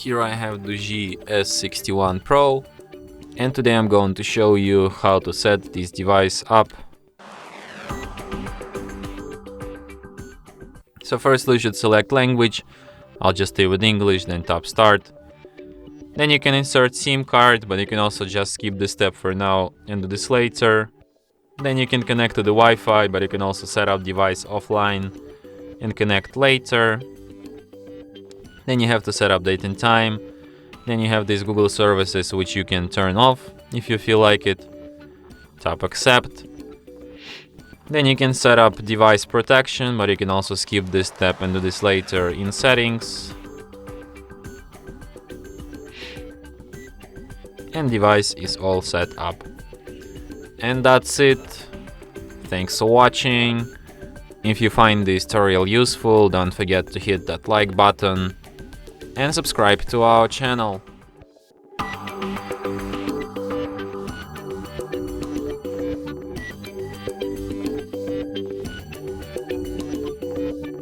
Here I have DOOGEE S61 Pro, and today I'm going to show you how to set this device up. So first you should select language. I'll just stay with English, then tap start. Then you can insert SIM card, but you can also just skip this step for now and do this later. Then you can connect to the Wi-Fi, but you can also set up device offline and connect later. Then you have to set up date and time. Then you have these Google services which you can turn off if you feel like it. Tap accept. Then you can set up device protection, but you can also skip this step and do this later in settings. And device is all set up. And that's it. Thanks for watching. If you find this tutorial useful, don't forget to hit that like button and subscribe to our channel.